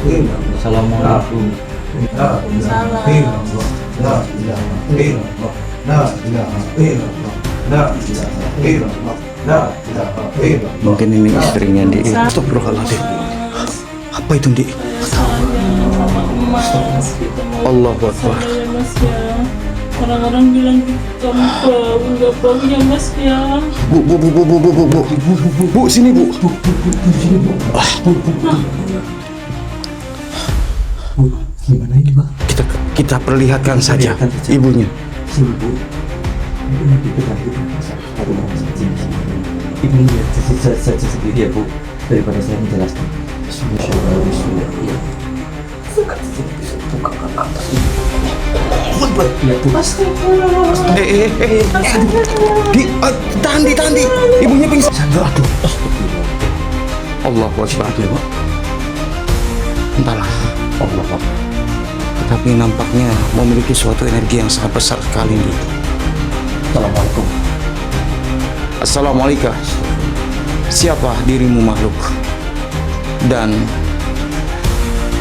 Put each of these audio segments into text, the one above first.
Assalamualaikum. Mungkin ini istrinya di. Astagfirullahaladzim. Apa itu di? Allahu Akbar. Orang-orang bilang kamu bau, nggak bau ya mas ya. Bu, sini bu. Gimana ini Pak? Kita perlihatkan saja ibunya. Sini Bu. Ibu nanti berganti satu orang saja. Ibu lihat saja sendiri ya Bu, daripada saya menjelaskan. Bismillah. Ya. Buka ke atas. Ya Bu. Tahan di. Ibunya pingsan. Aduh. Allahu Akbar. Entahlah. Allah Akbar. Tapi nampaknya memiliki suatu energi yang sangat besar sekali nih. Assalamualaikum. Assalamualaikum. Siapa dirimu makhluk? Dan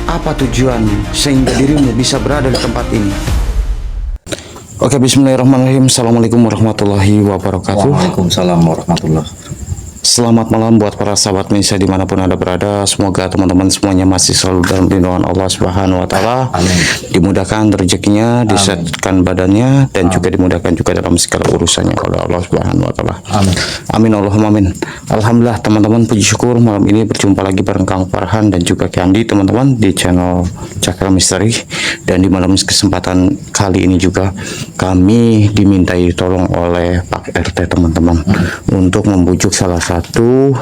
apa tujuan sehingga dirimu bisa berada di tempat ini? Oke, bismillahirrahmanirrahim. Assalamualaikum warahmatullahi wabarakatuh. Waalaikumsalam warahmatullahi wabarakatuh. Selamat malam buat para sahabat Indonesia dimanapun Anda berada. Semoga teman-teman semuanya masih selalu dalam lindungan Allah Subhanahu wa Ta'ala. Dimudahkan rezekinya, disehatkan badannya, dan juga dimudahkan juga dalam segala urusannya oleh Allah Subhanahu wa Ta'ala. Amin Allahumma amin. Alhamdulillah teman-teman, puji syukur malam ini berjumpa lagi bareng Kang Farhan dan juga Kandi teman-teman di channel Cakra Misteri. Dan di malam kesempatan kali ini juga kami dimintai tolong oleh Pak RT teman-teman untuk membujuk salah satu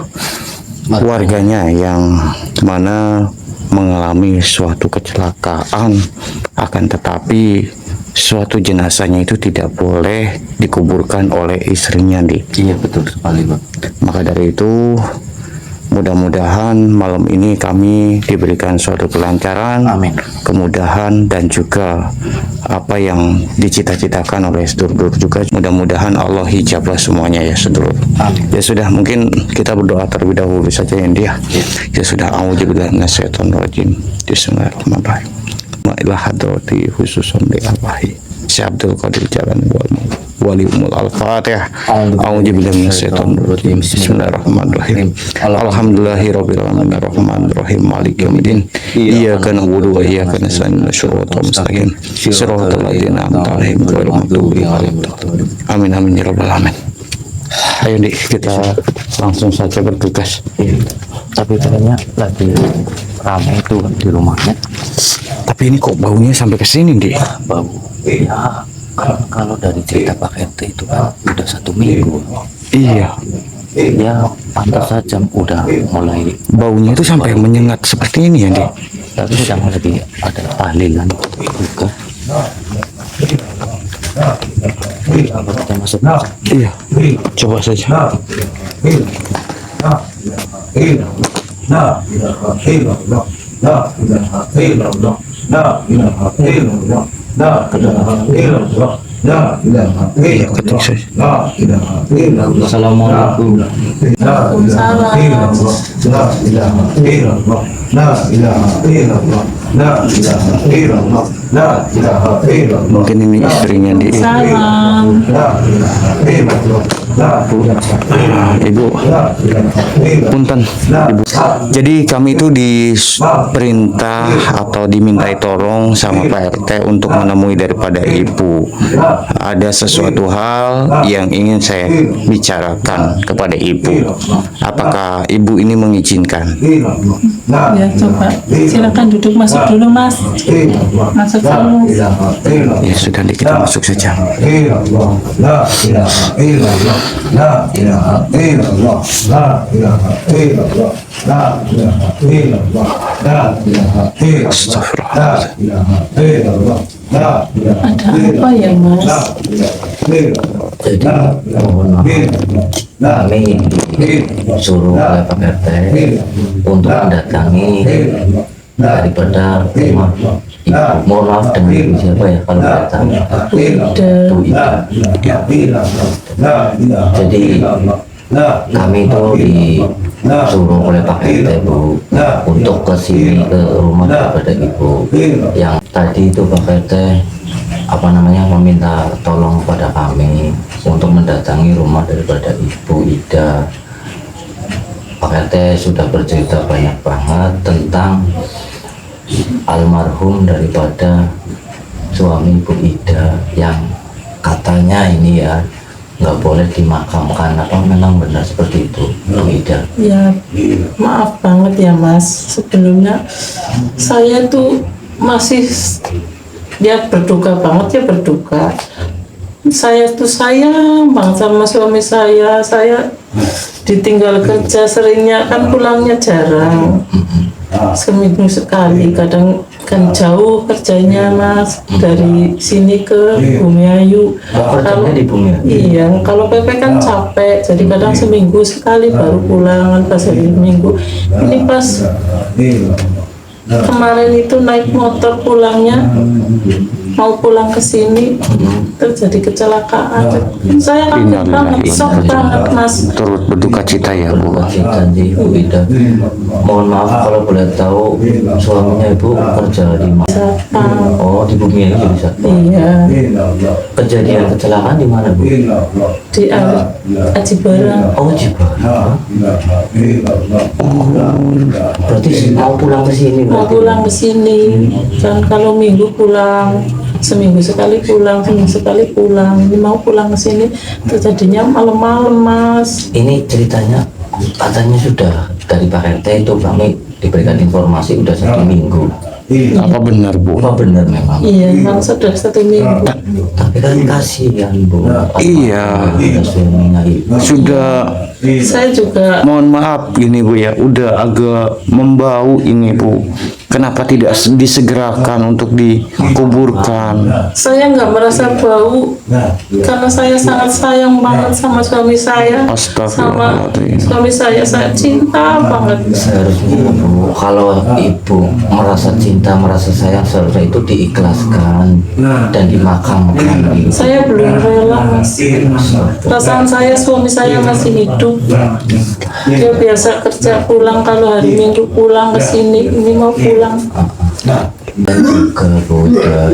warganya yang mana mengalami suatu kecelakaan, akan tetapi suatu jenazahnya itu tidak boleh dikuburkan oleh istrinya di. Iya betul sekali Pak. Maka dari itu mudah-mudahan malam ini kami diberikan suatu kelancaran, Amin. kemudahan, dan juga apa yang dicita-citakan oleh sedulur juga. Mudah-mudahan Allah hijablah semuanya ya sedulur. Amin. Ya sudah, mungkin kita berdoa terlebih dahulu saja ya dia. Ya sudah, auzubillahi minasyaitonirrajim. Bismillahirrahmanirrahim. Ma'ilah hadrati khususan li Allahi Syekh Abdul Qadir Jalan Wali Umul Al-Fatihah. A'udzubillahi minasyaitonir rajim. Bismillahirrahmanirrahim. Alhamdulillahirabbil alamin arrahmanirrahim maliki yaumiddin. Iyyaka na'budu wa iyyaka nasta'in ihdinas mustaqim. Shiratal ladzina an'amta 'alaihim ghairil maghdubi 'alaihim waladdallin. Amin amin ya rabbal alamin. Ayo nih kita langsung saja bertugas. Tapi katanya lagi ramai itu di rumahnya. Tapi ini kok baunya sampai ke sini, Dik? Bau. Ya, kalau dari cerita Pak RT itu kan udah 1 minggu. Iya. Ya, pantas saja udah mulai. Baunya itu sampai menyengat seperti ini ya, Dik? Tapi sedang lagi ada tahlilan juga. Apa kita masuk? Iya. Coba saja. Iya, ketik saja. Assalamualaikum. Mungkin ini istrinya di. Ibu, punten, Ibu. Jadi kami itu diperintah atau dimintai tolong sama Pak RT untuk menemui daripada Ibu. Ada sesuatu hal yang ingin saya bicarakan kepada Ibu. Apakah Ibu ini mengizinkan? Ya coba, silakan duduk, masuk dulu mas. Masuk dulu. Ya sudah, kita masuk saja. Ada apa ya mas? Jadi mohon maaf, kami disuruh oleh Pak RT untuk mendatangi daripada rumah Ibu. Mohon maaf dengan Ibu siapa ya kalau tidak tahu. Bu Ida. Jadi kami itu suruh oleh Pak RT Bu untuk ke sini ke rumah daripada Ibu. Yang tadi itu Pak RT meminta tolong pada kami untuk mendatangi rumah daripada Ibu Ida. Pak RT sudah bercerita banyak banget tentang almarhum daripada suami Ibu Ida yang katanya ini ya nggak boleh dimakamkan. Apa memang benar seperti itu Bu Ida? Ya, maaf banget ya Mas. Sebelumnya saya tuh masih dia berduka banget ya, berduka. Saya tuh sayang banget sama suami saya. Saya ditinggal kerja seringnya kan pulangnya jarang. Seminggu sekali, kadang kan jauh kerjanya Mas, dari sini ke Bumiayu. Kerjanya di Bumiayu? Iya, kalau PP kan capek, jadi kadang seminggu sekali baru pulang, kan pas hari Minggu. Ini pas kemarin itu naik motor pulangnya, mau pulang ke sini terjadi kecelakaan. Saya kaget banget, shock banget Mas. Turut berduka cita ya Bu. Ibu Ida, mohon maaf kalau boleh tahu suaminya Ibu kerja di mana? Siapa? Oh, di Bumiayu jadi satu. Iya, Kejadian kecelakaan di mana Bu? di Aji Barang. Oh, Jibara. Berarti mau pulang ke sini Mau berarti? pulang ke sini, dan kalau minggu pulang, seminggu sekali pulang, seminggu sekali pulang. Ini mau pulang ke sini, terjadinya malam-malam Mas. Ini ceritanya katanya sudah dari Pak RT itu kami diberikan informasi udah 1 minggu. Apa benar Bu? Apa benar memang? Iya, memang sudah 1 minggu. Tapi kan kasihan Bu. Iya. Suaminya Ibu. Sudah, Saya juga mohon maaf gini Bu ya, udah agak membau ini Bu. Kenapa tidak disegerakan untuk dikuburkan? saya nggak merasa bau karena saya sangat sayang banget sama suami saya. Sama Astagfirullahaladzim. suami saya cinta banget. Seharusnya Bu, kalau Ibu merasa cinta, merasa sayang, seharusnya itu diikhlaskan dan dimakamkan. Saya belum rela Mas. Perasaan saya suami saya masih hidup. Dia biasa kerja pulang, kalau hari Minggu pulang ke sini, ini mau pulang. Dan juga Bu Ida,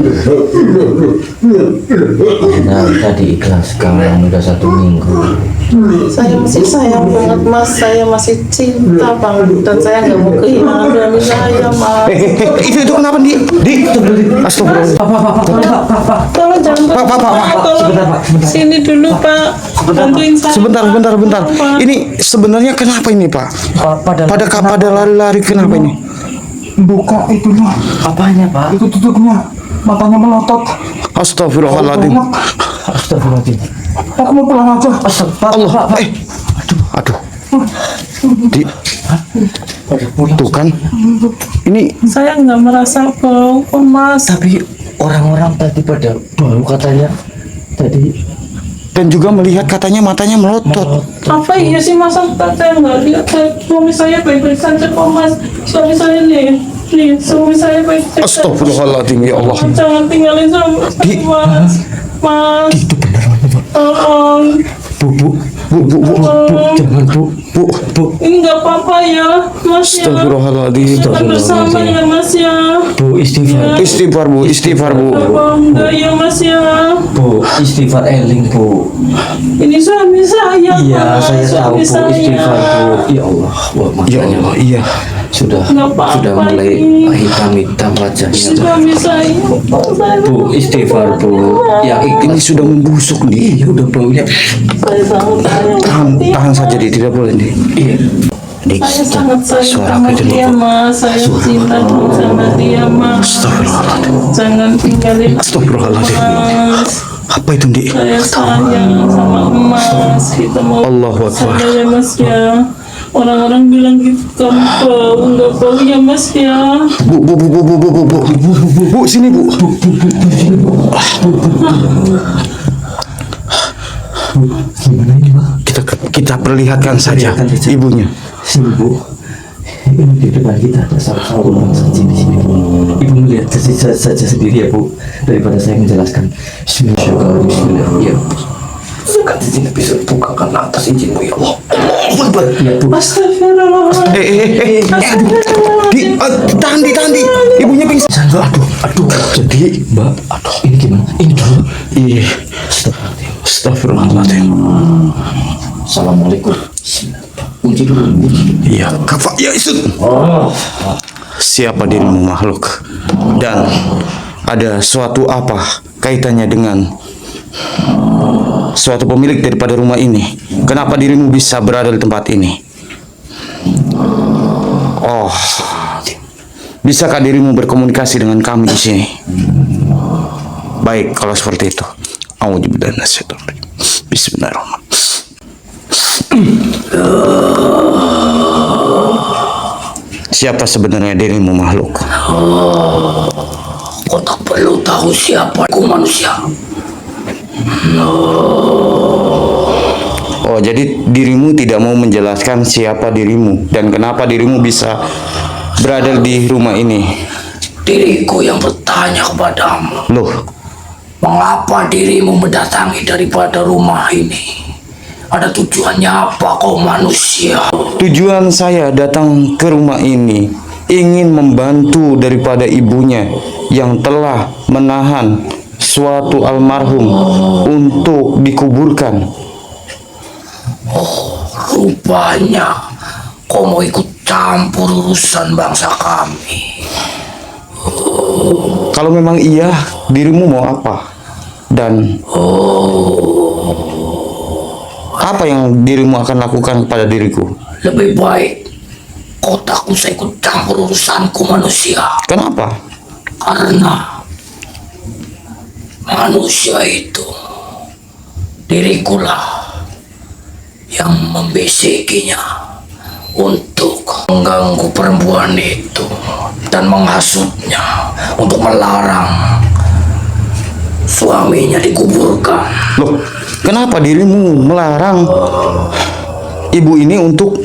udah diikhlaskan udah 1 minggu. Saya masih sayang banget Mas, saya masih cinta banget, dan saya nggak mau kehilangan suami saya Mas. Itu kenapa Di? Astagfirullah. Tolong jangan tolong sini dulu Pak, bantuin saya. Sebentar. Ini sebenarnya kenapa ini Pak? Pada lari-lari kenapa ini? Buka itunya, Apanya Pak? itu tutupnya, matanya melotot. Astagfirullahaladzim. Astagfirullahaladzim. Aku mau pulang aja. Allah. Aduh. Di. Tuh kan. Ini Saya nggak merasa bau kok Mas. Tapi orang-orang tadi pada bau katanya tadi. dan juga melihat katanya matanya melotot. Apa iya sih masa saya nggak lihat? Suami saya baik-baik saja kok Mas. Suami saya nih suami saya baik-baik. Astagfirullahaladzim ya Allah. Jangan tinggalin suami Mas. Mas. Itu benar Pak. Tolong. Bu, jangan Bu. Ini nggak apa-apa ya Mas ya. Astagfirullahaladzim. Kita bersama ya Mas ya. Bu, istighfar. Istighfar Bu. Apa enggak ya Mas ya. Bu, istighfar eling Bu. Ini suami saya. Iya, Mas. saya tahu Bu, Suami istighfar saya. Bu. Ya Allah, Bu, Ya makanya Allah, iya. sudah Nggak apa-apa mulai ini. hitam wajahnya. Suami saya. Bu, istighfar Bu. Ya Ini ikhlas. sudah membusuk nih. Iya udah baunya. Saya sangat sayang. Tahan saja Di, tidak boleh Di. Iya. Di, Saya sangat sayang suara sama kecil dia Bu. Mas. Saya cinta sama dia Mas. Astagfirullahaladzim. Jangan tinggalin Astagfirullahaladzim. Mas. Apa itu Di? Saya sayang sama Mas. Kita mau Allahu Akbar. sana ya Mas ya. Orang-orang bilang gitu kamu bau, nggak bau ya Mas ya. Bu, sini Bu. Gimana ini Pak? Kita perlihatkan saja ibunya. Sini Bu. Ini di depan kita ada salah orang saja di sini Bu. Ibu melihat saja sendiri ya Bu, daripada saya menjelaskan. Bismillahirrahmanirrahim. Ya. Sekat di sini bisa bukakan atas izinmu ya Allah. Ya Bu. Astagfirullah. Tahan di. Ibunya pingsan. Aduh, jadi Mbak, aduh ini gimana? Ini dulu. Iya. Astagfirullahaladzim. Assalamualaikum. Kunci dulu. Iya, kafak ya Isut. Siapa dirimu makhluk? Dan ada suatu apa kaitannya dengan suatu pemilik daripada rumah ini? Kenapa dirimu bisa berada di tempat ini? Oh, bisakah dirimu berkomunikasi dengan kami di sini? Baik, kalau seperti itu. A'udzubillahi minasyaitonir rajim. Bismillahirrahmanirrahim. Siapa sebenarnya dirimu makhluk? Kau tak perlu tahu siapa aku manusia. Oh, jadi dirimu tidak mau menjelaskan siapa dirimu dan kenapa dirimu bisa berada di rumah ini? Diriku yang bertanya kepadamu. Loh, Mengapa dirimu mendatangi daripada rumah ini? Ada tujuannya apa kau manusia? tujuan saya datang ke rumah ini ingin membantu daripada ibunya yang telah menahan suatu almarhum untuk dikuburkan. Rupanya kau mau ikut campur urusan bangsa kami. Kalau memang iya, dirimu mau apa? Dan apa yang dirimu akan lakukan kepada diriku? Lebih baik kau tak usah ikut campur urusanku manusia. Kenapa? Karena manusia itu dirikulah yang membisikinya untuk mengganggu perempuan itu dan menghasutnya untuk melarang suaminya dikuburkan. Loh, kenapa dirimu melarang ibu ini untuk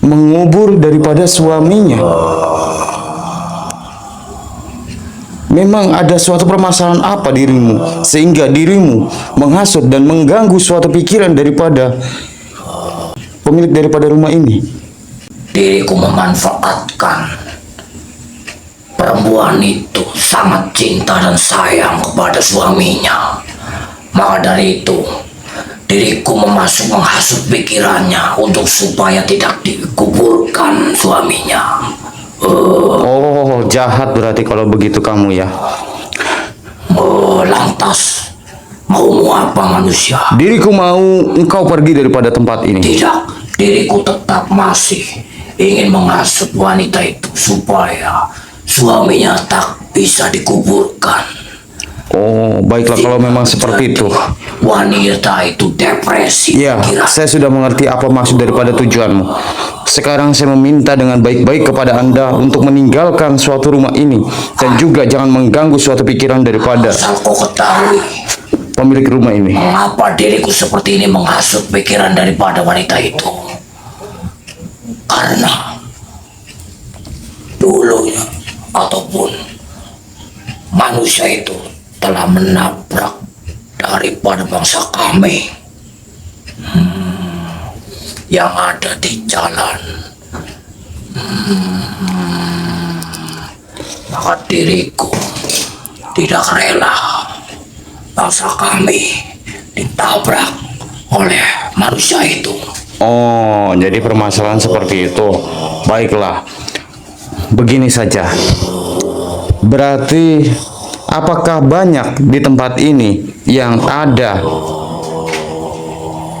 mengubur daripada suaminya? Memang ada suatu permasalahan apa dirimu sehingga dirimu menghasut dan mengganggu suatu pikiran daripada pemilik daripada rumah ini? Diriku memanfaatkan perempuan itu sangat cinta dan sayang kepada suaminya. Maka dari itu diriku menghasut pikirannya untuk supaya tidak dikuburkan suaminya. Oh, jahat berarti kalau begitu kamu ya. Lantas maumu apa manusia? Diriku mau engkau pergi daripada tempat ini. Tidak, diriku tetap masih ingin menghasut wanita itu supaya suaminya tak bisa dikuburkan. Oh, baiklah kalau memang seperti itu. Wanita itu depresi. Ya, saya sudah mengerti apa maksud daripada tujuanmu. Sekarang saya meminta dengan baik-baik kepada Anda untuk meninggalkan suatu rumah ini dan juga jangan mengganggu suatu pikiran daripada Asal kau ketahui pemilik rumah ini. mengapa diriku seperti ini menghasut pikiran daripada wanita itu. Karena dulunya ataupun manusia itu telah menabrak daripada bangsa kami yang ada di jalan. Maka diriku tidak rela bangsa kami ditabrak oleh manusia itu. Oh, jadi permasalahan seperti itu. Baiklah. Begini saja. Berarti apakah banyak di tempat ini yang ada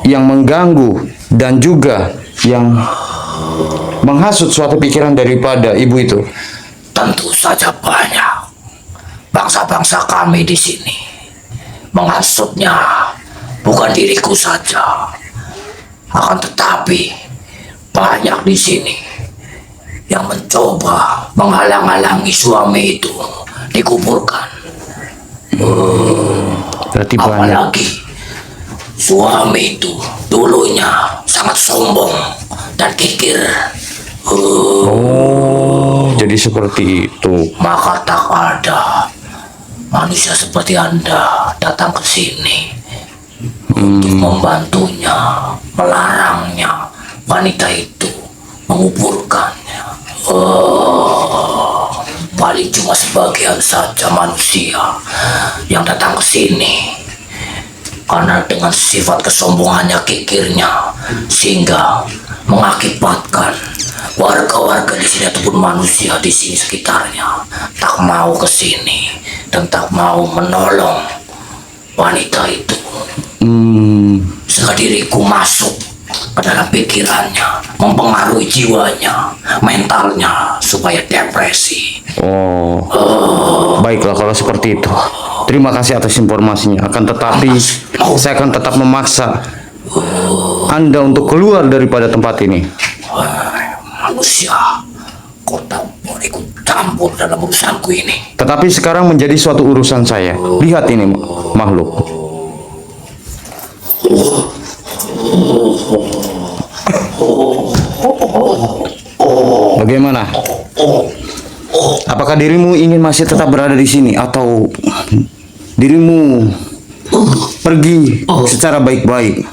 yang mengganggu dan juga yang menghasut suatu pikiran daripada ibu itu? Tentu saja banyak. Bangsa-bangsa kami di sini menghasutnya bukan diriku saja, akan tetapi banyak di sini yang mencoba menghalang-halangi suami itu dikuburkan. Berarti banyak. Apalagi suami itu dulunya sangat sombong dan kikir. Oh, jadi seperti itu. Maka tak ada manusia seperti Anda datang ke sini untuk membantunya, melarangnya wanita itu menguburkannya. Paling cuma sebagian saja manusia yang datang ke sini karena dengan sifat kesombongannya, kikirnya, sehingga mengakibatkan warga-warga di sini ataupun manusia di sini sekitarnya tak mau ke sini dan tak mau menolong wanita itu. Sehingga diriku masuk ke dalam pikirannya, mempengaruhi jiwanya, mentalnya, supaya depresi. Baiklah kalau seperti itu. Terima kasih atas informasinya. Akan tetapi saya akan tetap memaksa Anda untuk keluar daripada tempat ini. Manusia, kau tak boleh ikut campur dalam urusanku ini. Tetapi sekarang menjadi suatu urusan saya. Lihat ini makhluk. Bagaimana? Apakah dirimu ingin masih tetap berada di sini atau dirimu pergi secara baik-baik?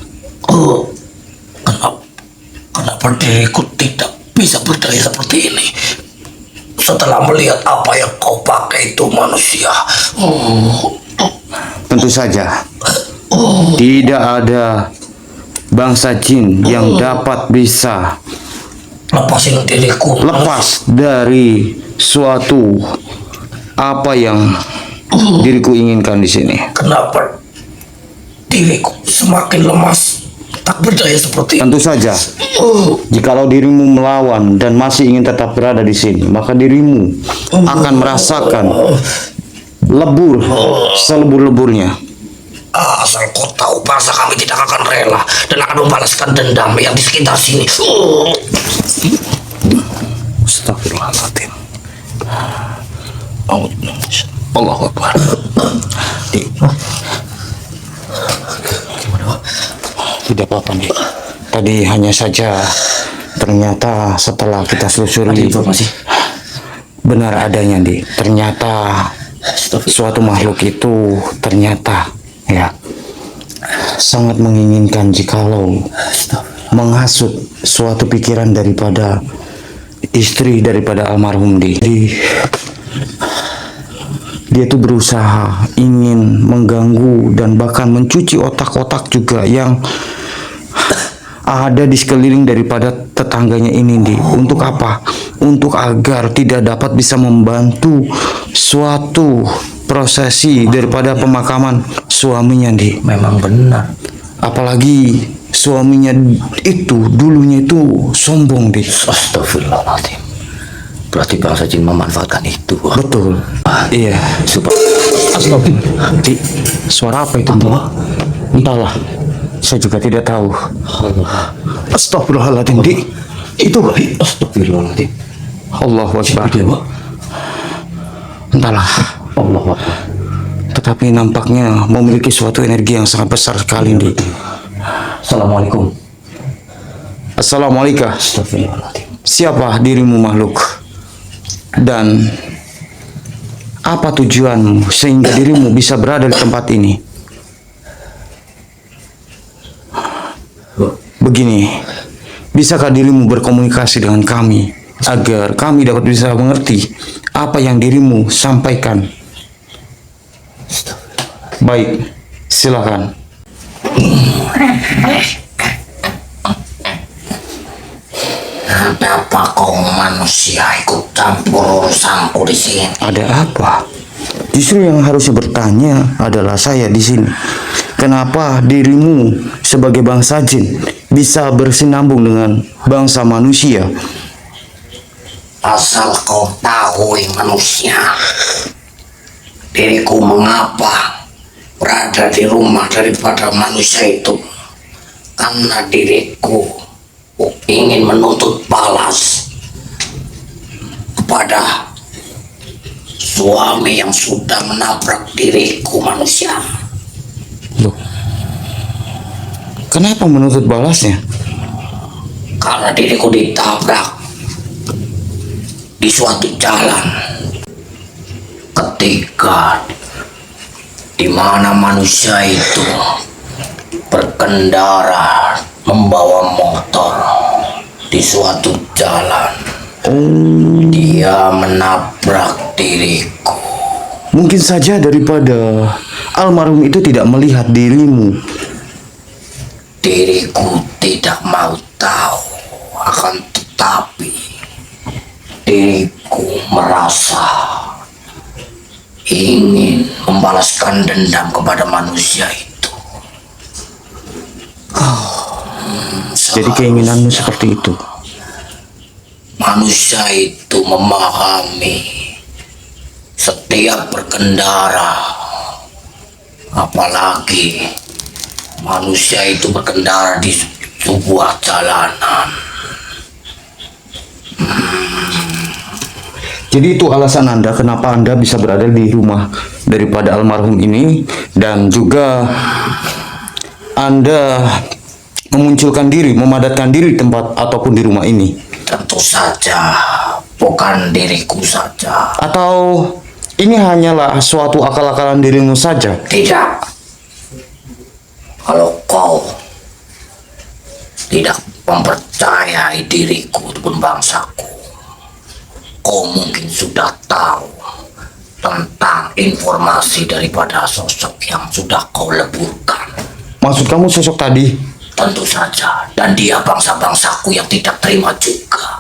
Kenapa diriku tidak bisa berdaya seperti ini setelah melihat apa yang kau pakai itu, manusia? Tentu saja tidak ada bangsa jin yang dapat bisa Lepasin diriku. lepas dari suatu apa yang diriku inginkan di sini. Kenapa diriku semakin lemas, tak berdaya seperti ini? Tentu saja, jikalau dirimu melawan dan masih ingin tetap berada di sini, maka dirimu akan merasakan lebur selebur-leburnya. Asal kau tahu, bangsa kami tidak akan rela dan akan membalaskan dendam yang di sekitar sini. Astagfirullahaladzim. Allahu Akbar. Tidak apa-apa nih. Tadi hanya saja ternyata setelah kita selusuri benar adanya nih. Ternyata suatu makhluk itu ternyata ya sangat menginginkan jikalau menghasut suatu pikiran daripada istri daripada almarhum dia tuh berusaha ingin mengganggu dan bahkan mencuci otak-otak juga yang ada di sekeliling daripada tetangganya ini untuk apa? Untuk agar tidak dapat bisa membantu suatu prosesi daripada pemakaman suaminya Memang benar. apalagi suaminya itu dulunya itu sombong Astagfirullahaladzim. Berarti bangsa jin memanfaatkan itu. betul iya Supaya suara apa itu entahlah saya juga tidak tahu. Astagfirullahaladzim itu Astagfirullahaladzim. Allahu Akbar. Entahlah Allahu Akbar. tetapi nampaknya memiliki suatu energi yang sangat besar sekali Assalamualaikum. Assalamualaikum. Astagfirullahaladzim. Siapa dirimu makhluk? Dan apa tujuanmu sehingga dirimu bisa berada di tempat ini? Begini, bisakah dirimu berkomunikasi dengan kami agar kami dapat bisa mengerti apa yang dirimu sampaikan? Baik, silakan. Kenapa kau manusia ikut campur urusanku di sini? Ada apa? Justru yang harusnya bertanya adalah saya di sini. Kenapa dirimu sebagai bangsa jin bisa bersinambung dengan bangsa manusia? Asal kau tahu, manusia, diriku mengapa berada di rumah daripada manusia itu karena diriku ingin menuntut balas kepada suami yang sudah menabrak diriku, manusia. Loh, kenapa menuntut balasnya? Karena diriku ditabrak di suatu jalan ketika di mana manusia itu berkendara membawa motor. di suatu jalan. Dia menabrak diriku. Mungkin saja daripada almarhum itu tidak melihat dirimu. Diriku tidak mau tahu, akan tetapi diriku merasa ingin membalaskan dendam kepada manusia itu. Jadi keinginanmu seperti itu. Manusia itu memahami setiap berkendara, apalagi manusia itu berkendara di sebuah jalanan. Jadi itu alasan Anda kenapa Anda bisa berada di rumah daripada almarhum ini, dan juga Anda memunculkan diri, memadatkan diri di tempat ataupun di rumah ini. Tentu saja bukan diriku saja. Atau ini hanyalah suatu akal-akalan dirimu saja? Tidak. Kalau kau tidak mempercayai diriku ataupun bangsaku, kau mungkin sudah tahu tentang informasi daripada sosok yang sudah kau leburkan. Maksud kamu sosok tadi? Tentu saja, dan dia bangsa-bangsaku yang tidak terima juga.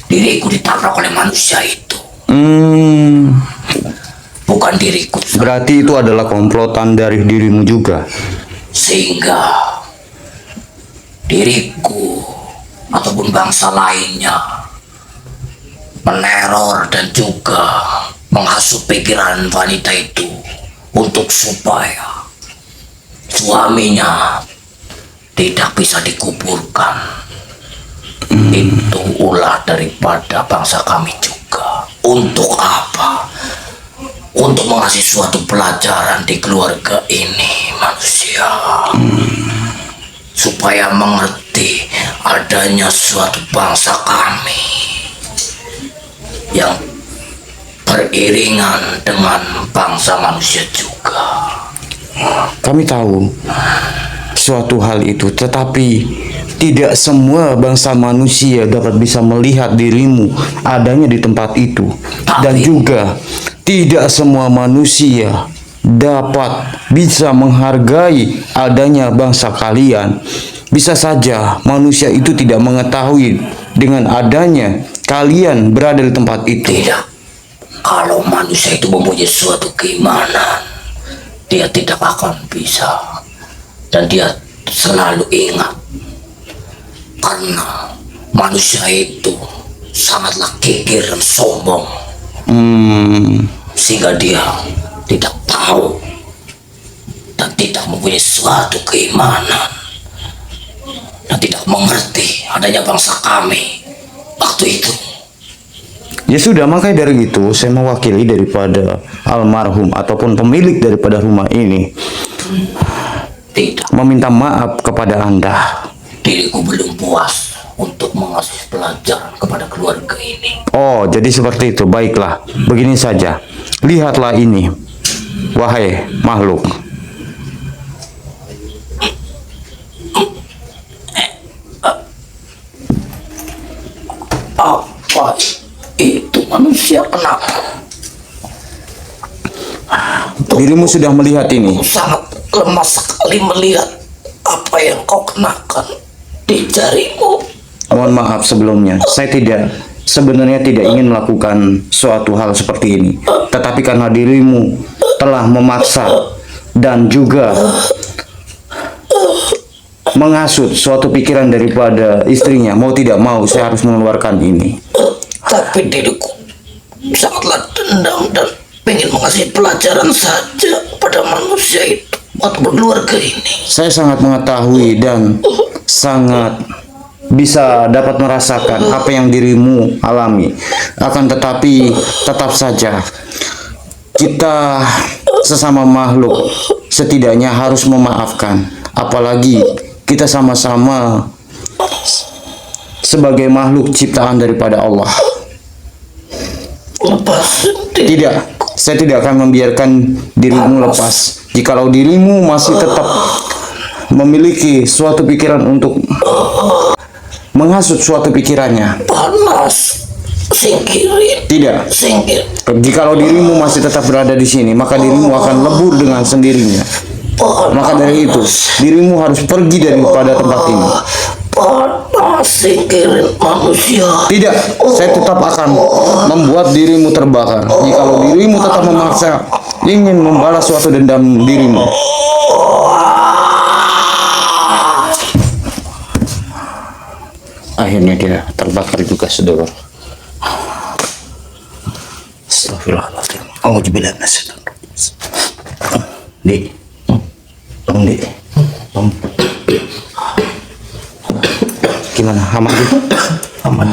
Diriku ditabrak oleh manusia itu. Bukan diriku. Berarti itu adalah komplotan dari dirimu juga. Sehingga diriku ataupun bangsa lainnya meneror dan juga menghasut pikiran wanita itu untuk supaya suaminya tidak bisa dikuburkan. Itu ulah daripada bangsa kami juga. Untuk apa? Untuk mengasih suatu pelajaran di keluarga ini manusia, supaya mengerti adanya suatu bangsa kami yang beriringan dengan bangsa manusia juga. Kami tahu suatu hal itu, tetapi tidak semua bangsa manusia dapat bisa melihat dirimu adanya di tempat itu. Dan juga tidak semua manusia dapat bisa menghargai adanya bangsa kalian. Bisa saja manusia itu tidak mengetahui dengan adanya kalian berada di tempat itu. Tidak. Kalau manusia itu mempunyai suatu keimanan, dia tidak akan bisa. Dan dia selalu ingat, karena manusia itu sangatlah kikir dan sombong, sehingga dia tidak tahu dan tidak mempunyai suatu keimanan dan tidak mengerti adanya bangsa kami waktu itu. Ya sudah, makanya dari itu saya mewakili daripada almarhum ataupun pemilik daripada rumah ini Tidak. meminta maaf kepada Anda. Diriku belum puas untuk mengasih pelajaran kepada keluarga ini. Oh, jadi seperti itu. Baiklah, begini saja. Lihatlah ini, wahai makhluk. Apa itu manusia? Kenapa Dirimu sudah melihat ini. sangat lemah sekali melihat apa yang kau kenakan di jarimu? Mohon maaf sebelumnya. Saya sebenarnya tidak ingin melakukan suatu hal seperti ini. Tetapi karena dirimu telah memaksa dan juga menghasut suatu pikiran daripada istrinya, mau tidak mau saya harus mengeluarkan ini. Tapi diriku sangatlah dendam dan ingin mengasih pelajaran saja pada manusia itu atau keluarga ini. Saya sangat mengetahui dan sangat bisa dapat merasakan apa yang dirimu alami. Akan tetapi tetap saja kita sesama makhluk setidaknya harus memaafkan. Apalagi kita sama-sama sebagai makhluk ciptaan daripada Allah. Lepas Tidak, saya tidak akan membiarkan dirimu lepas. Jikalau dirimu masih tetap memiliki suatu pikiran untuk menghasut suatu pikirannya. Panas. Singkirin. Tidak. Singkir. Jikalau dirimu masih tetap berada di sini, maka dirimu akan lebur dengan sendirinya. Maka dari itu, dirimu harus pergi daripada tempat ini. Panas. Singkirin manusia. Tidak, saya tetap akan membuat dirimu terbakar. Jikalau dirimu tetap memaksa ingin membalas suatu dendam dirimu. Akhirnya dia terbakar juga, saudara. Astagfirullahaladzim. Auzubillah minasyaitonir rajim. Dik, tolong Dik, tolong. Gimana, aman Dik? Aman.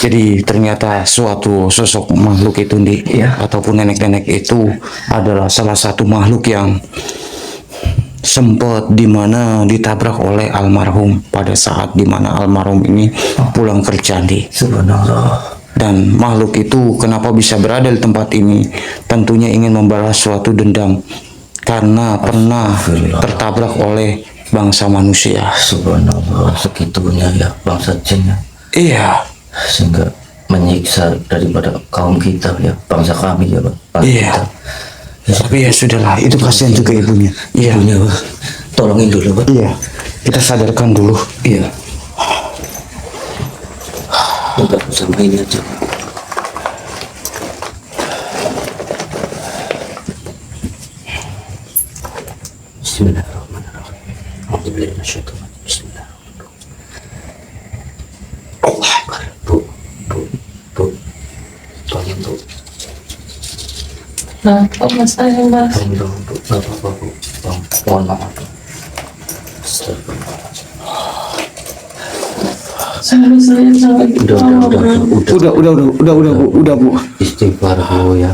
Jadi ternyata suatu sosok makhluk itu Dik, ataupun nenek-nenek itu adalah salah satu makhluk yang sempat dimana ditabrak oleh almarhum pada saat dimana almarhum ini pulang kerja Dik. Subhanallah. Dan makhluk itu kenapa bisa berada di tempat ini? Tentunya ingin membalas suatu dendam karena pernah tertabrak oleh bangsa manusia. Subhanallah, segitunya ya bangsa jin ya. Iya. Sehingga menyiksa daripada kaum kita ya, bangsa kami ya Pak. Iya. Tapi ya sudahlah, itu kasihan juga ibunya. Iya. Ibunya Pak, tolongin dulu Pak. Iya. Kita sadarkan dulu. Iya. Udah sama ini aja. Bismillahirrahmanirrahim. Alhamdulillah minasyaitonir rajim. Bismillahirrahmanirrahim. Allah Akbar. Bu. Tolong Bu. Nah, kok saya Mas? Tolong Bu. Gak apa-apa Bu. Mohon maaf. Astagfirullahaladzim. Saya sangat Udah Bu. Istighfar Bu ya.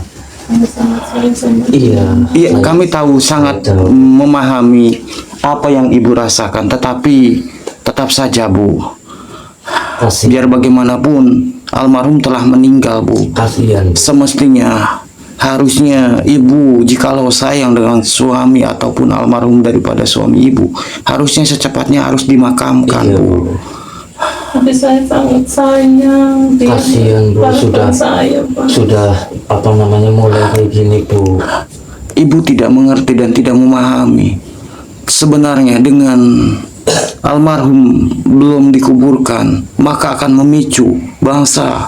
sangat Iya. Iya, kami tahu sangat memahami apa yang ibu rasakan, tetapi tetap saja Bu, Kasihan. biar bagaimanapun almarhum telah meninggal Bu. Kasihan. Semestinya harusnya ibu jikalau sayang dengan suami ataupun almarhum daripada suami ibu, harusnya secepatnya harus dimakamkan Iya, Bu. Bu. Tapi saya sangat sayang dia. Kasihan Bu, Bahkan saya, Pak. sudah apa namanya mulai kayak gini Bu. Ibu tidak mengerti dan tidak memahami. Sebenarnya dengan almarhum belum dikuburkan, maka akan memicu bangsa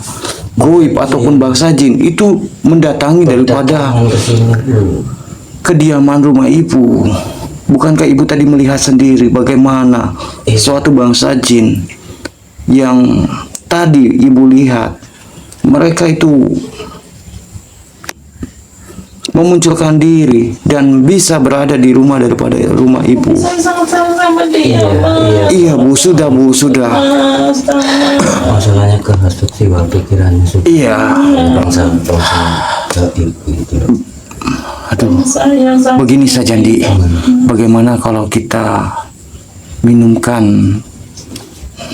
goib ataupun bangsa jin itu mendatangi daripada Datang ke sini Bu. kediaman rumah ibu. Bukankah ibu tadi melihat sendiri bagaimana suatu bangsa jin yang tadi ibu lihat, mereka itu memunculkan diri dan bisa berada di rumah daripada rumah ibu. Saya sangat sayang sama dia, Mas. Iya Bu, sudah Bu, sudah. Mas, Masalahnya kehasut jiwa pikirannya sudah. Iya. Bangsa gaib gitu. Aduh, sayang sama begini saja Di, bagaimana kalau kita minumkan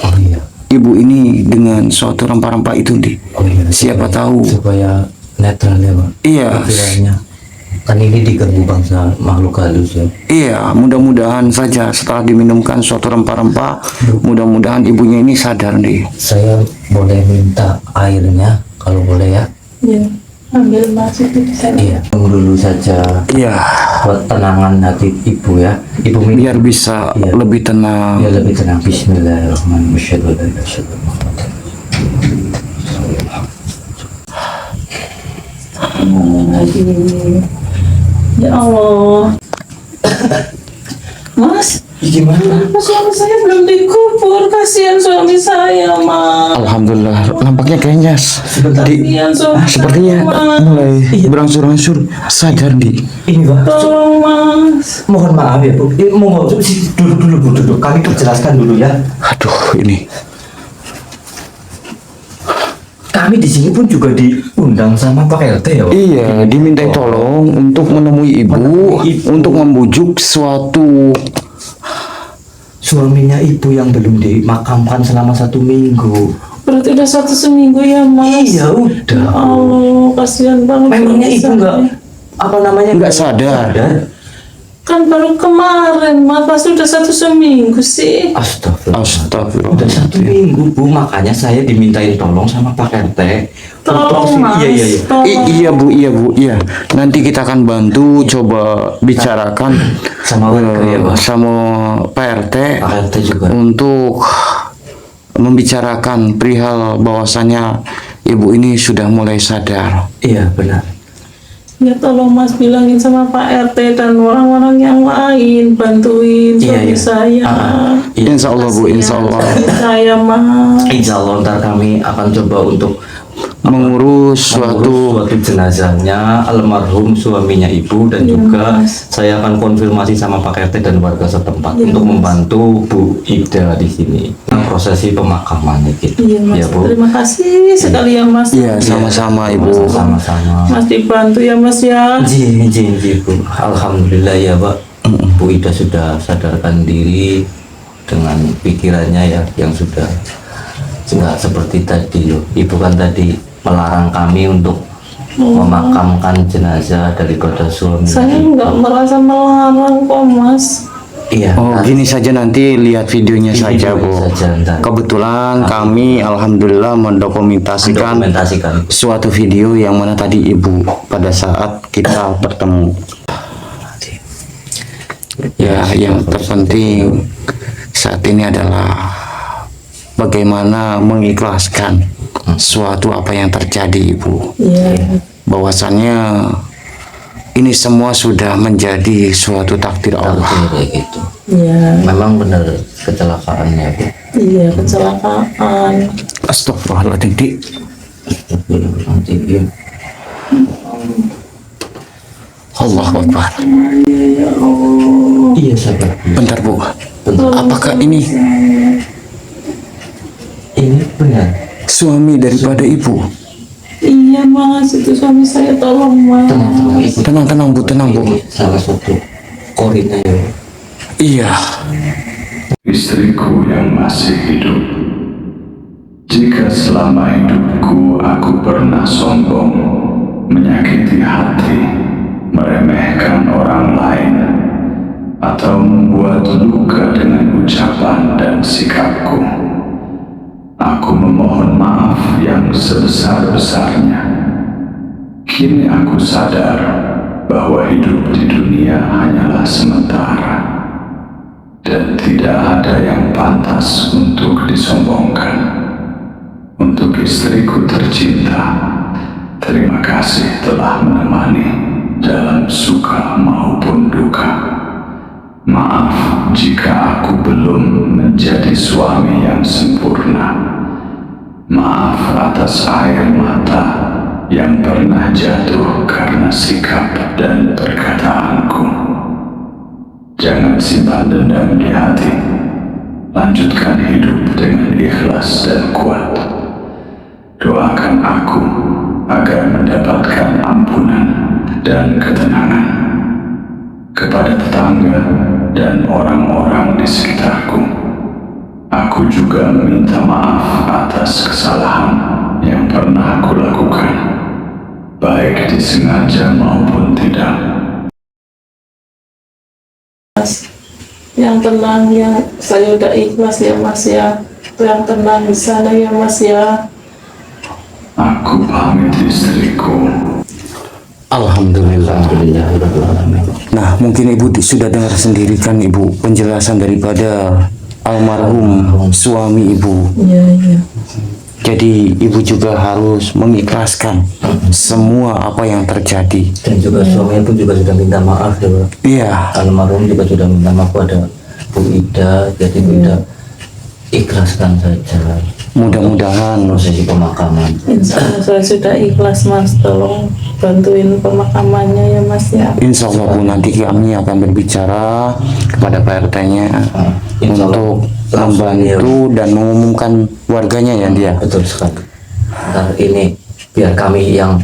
Oh iya. ibu ini dengan suatu rempah-rempah itu Di? Oh iya. Siapa tahu. Supaya netral ya Pak. Iya. Pikirannya. Kan ini diganggu bangsa makhluk halus ya. Iya, mudah-mudahan saja setelah diminumkan suatu rempah-rempah, mudah-mudahan ibunya ini sadar Di. Saya boleh minta airnya kalau boleh ya. Iya, ambil Mas itu saya. Iya. Dulu saja Iya, buat tenangan hati ibu ya. Ibu minum. biar bisa Iya. lebih tenang. Ya lebih tenang. Bismillahirrahmanirrahim. Asyhadu an la ilaha illallah. Ya Allah. Mas, Gimana? kenapa suami saya belum dikubur? Kasihan suami saya, Mas. Alhamdulillah, nampaknya kayaknya Di, Kasihan suami sepertinya saya, Mas. mulai berangsur-angsur sadar Di. Ini Pak. Tolong, Mas. Mohon maaf ya Bu. Mohon duduk dulu Bu, duduk. Kami perjelaskan dulu ya. Aduh, ini Kami di sini pun juga diundang sama Pak RT ya Pak. iya, dimintai tolong untuk menemui ibu, Menemui ibu. untuk membujuk suatu. Suaminya ibu yang belum dimakamkan selama 1 minggu. Berarti udah 1 seminggu ya, Mas? Iya Ya udah. Allah, kasihan banget. Memangnya suami ibu saya. enggak apa namanya Nggak sadar. Kan baru kemarin, Mas. Pas sudah 1 seminggu sih. Astagfirullah. Astagfirullah. Udah 1 minggu Bu, makanya saya dimintain tolong sama Pak RT. Tolong, Mas. Iya. Tolong. Iya bu, iya. Nanti kita akan bantu coba bicarakan Sama warga ya Pak. sama Pak RT Pak RT juga. untuk membicarakan perihal bahwasannya ibu ini sudah mulai sadar. Iya benar. Ya tolong Mas bilangin sama Pak RT dan orang-orang yang lain, bantuin suami saya. Iya. Insya Allah bu, insya Allah Suami saya Mas. Insya Allah ntar kami akan coba untuk mengurus suatu jenazahnya almarhum suaminya ibu dan juga Mas. saya akan konfirmasi sama Pak RT dan warga setempat untuk membantu Bu Ida di sini prosesi pemakamannya gitu. Iya Mas, Ya Bu. terima kasih sekali ya Mas. Iya sama-sama ibu. Sama-sama. Mas dibantu ya Mas ya. Ji, Bu. Alhamdulillah ya Pak. Bu Ida sudah sadarkan diri dengan pikirannya ya yang sudah nggak seperti tadi loh. Ibu kan tadi melarang kami untuk memakamkan jenazah daripada suami. Saya nggak merasa melarang kok Mas. Iya. Oh gini saja, nanti lihat videonya saja bu. Saja, ntar. Kebetulan kami alhamdulillah mendokumentasikan Dokumentasikan. suatu video yang mana tadi ibu pada saat kita bertemu. Ya, yang terpenting saat ini adalah bagaimana mengikhlaskan suatu apa yang terjadi ibu. Iya. Bahwasannya ini semua sudah menjadi suatu takdir Allah. Kayak gitu. Iya. Memang benar kecelakaannya Bu. Iya kecelakaan. Astagfirullahaladzim Dik. Nanti ya. Allahu Akbar. Iya sabar. Bentar bu, Bentar. apakah ini Benar. suami daripada ibu? Iya Mas, itu suami saya, tolong Mas. Tenang Ibu. Tenang bu, tenang bu. Ini salah satu korinnya ya. Iya. Istriku yang masih hidup. Jika selama hidupku aku pernah sombong, menyakiti hati, meremehkan orang lain, atau membuat luka dengan ucapan dan sikapku, aku memohon maaf yang sebesar-besarnya. Kini aku sadar bahwa hidup di dunia hanyalah sementara dan tidak ada yang pantas untuk disombongkan. Untuk istriku tercinta, terima kasih telah menemani dalam suka maupun duka. Maaf jika aku belum menjadi suami yang sempurna. Maaf atas air mata yang pernah jatuh karena sikap dan perkataanku. Jangan simpan dendam di hati. Lanjutkan hidup dengan ikhlas dan kuat. Doakan aku agar mendapatkan ampunan dan ketenangan. Kepada tetangga dan orang-orang di sekitarku, aku juga meminta maaf atas kesalahan yang pernah aku lakukan, baik disengaja maupun tidak. Yang tenang, yang saya udah ikhlas ya Mas ya. Yang tenang di sana ya Mas ya. Aku pamit istriku. Alhamdulillah. Nah, mungkin ibu sudah dengar sendiri kan ibu penjelasan daripada almarhum suami ibu. Iya. Jadi ibu juga harus mengikhlaskan semua apa yang terjadi. Dan juga suaminya pun juga sudah minta maaf ya Pak. Iya. Almarhum juga sudah minta maaf pada Bu Ida. Jadi Bu Ida ikhlaskan saja Mudah-mudahan prosesi pemakaman. Insya Allah saya sudah ikhlas Mas. Tolong bantuin pemakamannya ya Mas ya. insya Allah Bu, nanti kami akan berbicara kepada Pak RT-nya Insya Allah. untuk Langsung, membantu dan mengumumkan warganya ya dia. Betul sekali. Ntar ini biar kami yang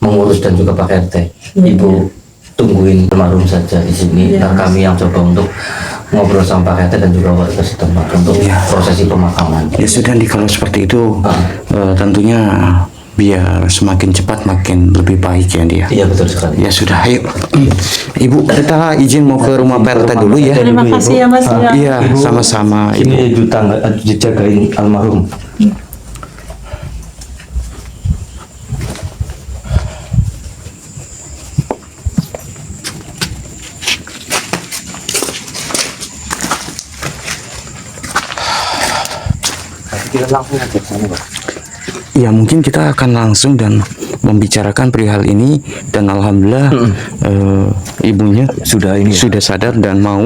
mengurus dan juga Pak RT. Ibu tungguin almarhum saja di sini. Iya, Ntar kami yang coba untuk ngobrol sama Pak RT dan juga warga setempat untuk prosesi pemakaman. Ya sudah, kalau seperti itu tentunya biar semakin cepat makin lebih baik ya dia. Iya betul sekali. Ya sudah, ayo. Ibu, kita izin mau ke rumah Pak RT dulu ya. Terima kasih ya Mas. Ya. Iya, sama-sama. Ibu. Ini dijagain almarhum. Kita langsung aja ke sana, Pak. Ya mungkin kita akan langsung dan membicarakan perihal ini dan alhamdulillah ibunya Sudah ini ya? sudah sadar dan mau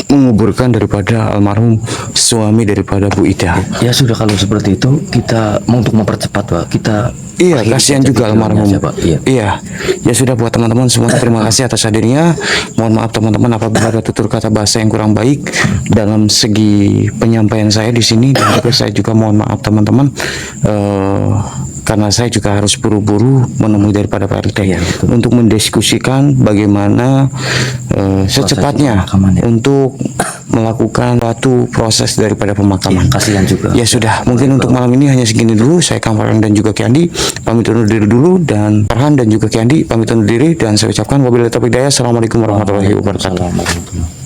menguburkan daripada almarhum suami daripada Bu Ida. Ya sudah, kalau seperti itu kita mau untuk mempercepat, Pak. Kita Iya, akhiri kasihan saja juga videonya almarhum. aja, Pak. Iya. Iya, ya sudah buat teman-teman semua terima kasih atas hadirnya. Mohon maaf teman-teman apabila ada tutur kata bahasa yang kurang baik dalam segi penyampaian saya di sini dan juga saya juga mohon maaf teman-teman karena saya juga harus buru-buru menemui daripada Pak RT Iya, betul. untuk mendiskusikan bagaimana secepatnya pemakaman, ya. untuk melakukan suatu proses daripada pemakaman. Iya, kasihan juga. Ya sudah, mungkin untuk malam ini hanya segini dulu. Saya Kang Farhan dan juga Kiandi pamit undur diri dulu, dan Farhan dan juga Kiandi pamit undur diri, dan saya ucapkan wabillahi taufiq hidayah. Assalamualaikum warahmatullahi wabarakatuh. Assalamualaikum.